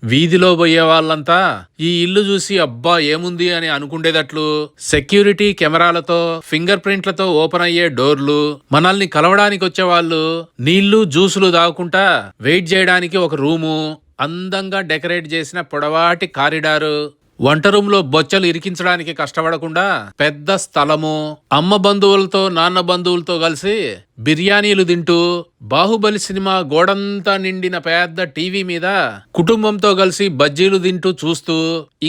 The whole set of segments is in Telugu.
వీధిలో పోయే వాళ్ళంతా ఈ ఇల్లు చూసి అబ్బా ఏముంది అని అనుకుండేటట్లు సెక్యూరిటీ కెమెరాలతో ఫింగర్ ప్రింట్లతో ఓపెన్ అయ్యే డోర్లు, మనల్ని కలవడానికి వచ్చే వాళ్ళు నీళ్లు జ్యూసులు తాగుకుంటా వెయిట్ చేయడానికి ఒక రూము, అందంగా డెకరేట్ చేసిన పొడవాటి కారిడారు, వంట రూమ్ లో బొచ్చలు ఇరికించడానికి కష్టపడకుండా పెద్ద స్థలము, అమ్మ బంధువులతో నాన్న బంధువులతో కలిసి బిర్యానీలు తింటూ బాహుబలి సినిమా గోడంతా నిండిన పెద్ద టీవీ మీద కుటుంబంతో కలిసి బజ్జీలు తింటూ చూస్తూ,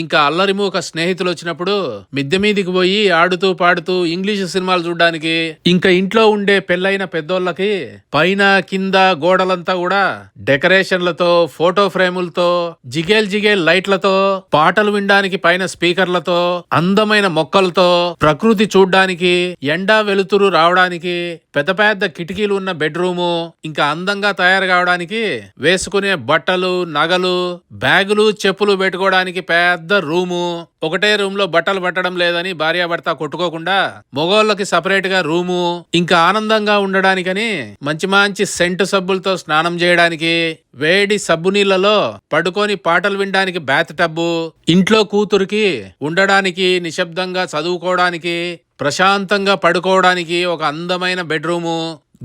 ఇంకా అల్లరిమూక స్నేహితులు వచ్చినప్పుడు మిద్దె మీదికి పోయి ఆడుతూ పాడుతూ ఇంగ్లీష్ సినిమాలు చూడడానికి, ఇంకా ఇంట్లో ఉండే పెళ్ళైన పెద్దోళ్ళకి పైన కింద గోడలంతా కూడా డెకరేషన్లతో, ఫోటో ఫ్రేములతో, జిగేల్ జిగేల్ లైట్లతో, పాటలు వినడానికి పైన స్పీకర్లతో, అందమైన మొక్కలతో, ప్రకృతి చూడ్డానికి, ఎండా వెలుతురు రావడానికి పెద్ద పెద్ద కిటికీలు ఉన్న బెడ్రూము, ఇంకా అందంగా తయారు కావడానికి వేసుకునే బట్టలు, నగలు, బ్యాగులు, చెప్పులు పెట్టుకోవడానికి పెద్ద రూము, ఒకటే రూమ్ లో బట్టలు పట్టడం లేదని భార్యాభర్త కొట్టుకోకుండా మగోళ్ళకి సపరేట్ గా రూము, ఇంకా ఆనందంగా ఉండడానికని మంచి మంచి సెంటు సబ్బులతో స్నానం చేయడానికి, వేడి సబ్బు నీళ్లలో పడుకొని పాటలు వినడానికి బాత్ టబ్బు, ఇంట్లో కూతురికి ఉండడానికి, నిశ్శబ్దంగా చదువుకోవడానికి, ప్రశాంతంగా పడుకోవడానికి ఒక అందమైన బెడ్రూము,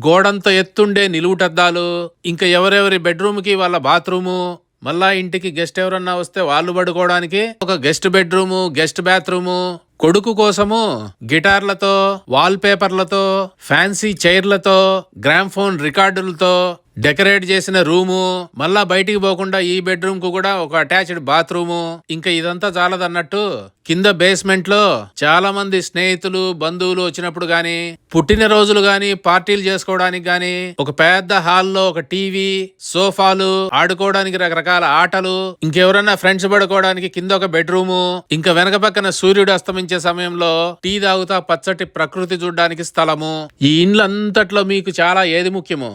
గోడంత ఎత్తుండే నిలువుటద్దాలు, ఇంకా ఎవరెవరి బెడ్రూమ్ కి వాళ్ళ బాత్రూము, మళ్ళా ఇంటికి గెస్ట్ ఎవరన్నా వస్తే వాళ్ళు పడుకోవడానికి ఒక గెస్ట్ బెడ్రూము, గెస్ట్ బాత్రూము, కొడుకు కోసము గిటార్లతో, వాల్ పేపర్లతో, ఫ్యాన్సీ చైర్లతో, గ్రామ్ఫోన్ రికార్డులతో డెకరేట్ చేసిన రూము, మళ్ళా బయటికి పోకుండా ఈ బెడ్రూమ్ కు కూడా ఒక అటాచ్డ్ బాత్రూము, ఇంకా ఇదంతా చాలదన్నట్టు కింద బేస్మెంట్ లో చాలా మంది స్నేహితులు, బంధువులు వచ్చినప్పుడు గాని, పుట్టినరోజులు గాని, పార్టీలు చేసుకోవడానికి గాని ఒక పెద్ద హాల్లో ఒక టీవీ, సోఫాలు, ఆడుకోవడానికి రకరకాల ఆటలు, ఇంకెవరన్నా ఫ్రెండ్స్ పడుకోవడానికి కింద ఒక బెడ్రూము, ఇంకా వెనక పక్కన సూర్యుడు అస్తమించే సమయంలో టీ తాగుతా పచ్చటి ప్రకృతి చూడడానికి స్థలము. ఈ ఇండ్లంతట్లో మీకు చాలా ఏది ముఖ్యమో